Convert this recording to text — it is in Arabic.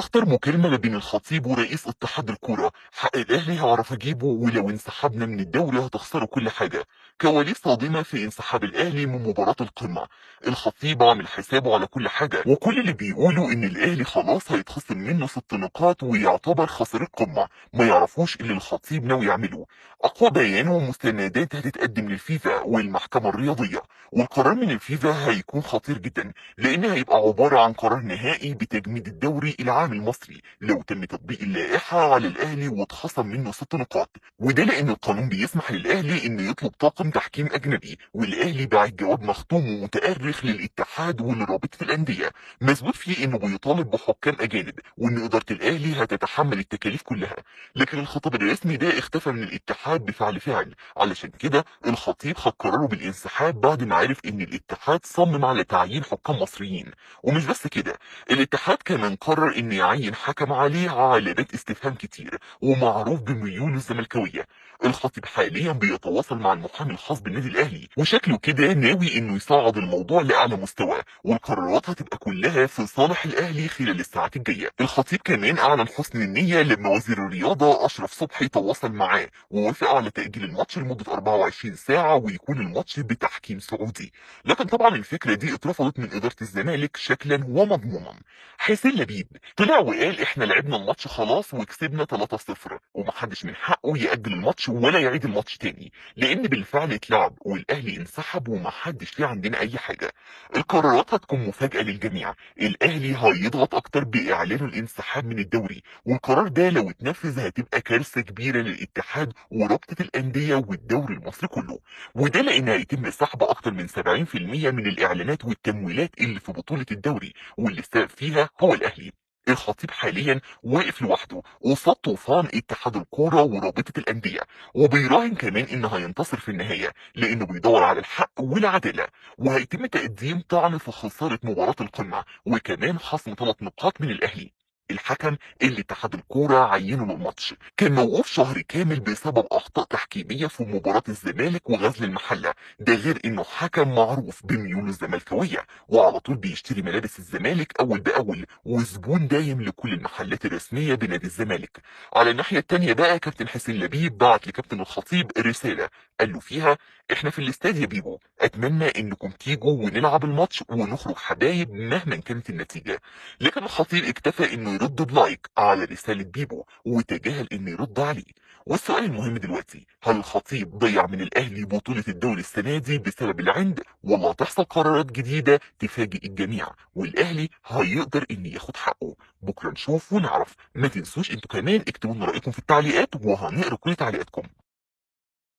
اخطر مكالمه ما بين الخطيب ورئيس اتحاد الكوره. حق الاهلي هعرف اجيبه، ولو انسحبنا من الدوري هتخسروا كل حاجه. كواليس صادمه في انسحاب الاهلي من مباراه القمه. الخطيب عامل حسابه على كل حاجه، وكل اللي بيقولوا ان الاهلي خلاص هيتخصم منه 6 نقاط ويعتبر خسر القمه. ما يعرفوش اللي الخطيب ناوي يعمله. اقوى بيان ومستندات هتتقدم للفيفا والمحكمه الرياضيه، والقرار من الفيفا هيكون خطير جدا، لان هيبقى عباره عن قرار نهائي بتجميد الدوري العام المصري لو تم تطبيق اللائحه على الاهلي واتخصم منه 6 نقاط. وده لان القانون بيسمح للاهلي انه يطلب طاقم تحكيم اجنبي، والاهلي باعت جواب مختوم ومتأرخ للاتحاد ولرابطه الانديه مثبوت فيه انه بيطالب بحكام اجانب، وان اداره الاهلي هتتحمل التكاليف كلها. لكن الخطاب الرسمي ده اختفى من الاتحاد بفعل فعل، علشان كده الخطيب خد قراره بالانسحاب بعد ما عرف ان الاتحاد صمم على تعيين حكام مصريين. ومش بس كده، الاتحاد كمان قرر ان يعين حكم عليه علامات استفهام كتير ومعروف بميوله الزملكاويه. الخطيب حاليا بيتواصل مع المحامي الخاص بالنادي الاهلي، وشكله كده ناوي انه يصعد الموضوع لاعلى مستوى، والقرارات هتبقى كلها في صالح الاهلي خلال الساعات الجايه. الخطيب كمان اعلن حسن النيه لما وزير الرياضه اشرف صبحي تواصل معاه ووافق على تاجيل الماتش لمده 24 ساعه ويكون الماتش بتحكيم سعودي. لكن طبعا الفكره دي اترفضت من اداره الزمالك شكلا ومضمونا. حسين لبيب طلع وقال احنا لعبنا الماتش خلاص وكسبنا 3-0، ومحدش من حقه يأجل الماتش ولا يعيد الماتش تاني، لان بالفعل اتلعب والاهلي انسحب ومحدش ليه عندنا اي حاجه. القرارات هتكون مفاجاه للجميع. الاهلي هيضغط اكتر باعلان الانسحاب من الدوري، والقرار ده لو اتنفذ هتبقى كارثه كبيره للاتحاد ورابطه الانديه والدوري المصري كله. وده لان هيتم سحب اكتر من 70% من الاعلانات والتمويلات اللي في بطوله الدوري، واللي السبب فيها هو الاهلي. الخطيب حاليا واقف لوحده قصاد طوفان اتحاد الكوره ورابطه الانديه، وبيراهن كمان انه هينتصر في النهايه لانه بيدور على الحق والعداله. وهيتم تقديم طعن في خساره مباراه القمه، وكمان خصم 3 نقاط من الاهلي. الحكم اللي اتحاد الكوره عينه للماتش كان موقوف شهر كامل بسبب اخطاء تحكيميه في مباراه الزمالك وغزل المحله. ده غير انه حكم معروف بميوله الزملكاويه، وعلى طول بيشتري ملابس الزمالك اول باول، وزبون دايم لكل المحلات الرسميه بنادي الزمالك. على الناحيه التانيه بقى كابتن حسين لبيب بعت لكابتن الخطيب رساله قال له فيها: احنا في الاستاد يا بيبو، اتمنى انكم تيجوا ونلعب الماتش ونخرج حبايب مهما كانت النتيجه. لكن الخطيب اكتفى انه يرد بلايك على رساله بيبو وتجاهل انه يرد عليه. والسؤال المهم دلوقتي، هل الخطيب ضيع من الاهلي بطوله الدوري السنه دي بسبب العند، ولا هتحصل قرارات جديده تفاجئ الجميع والاهلي هيقدر ان ياخد حقه؟ بكره نشوف ونعرف. ما تنسوش انتوا كمان اكتبوا لنا رايكم في التعليقات وهنقرا كل تعليقاتكم.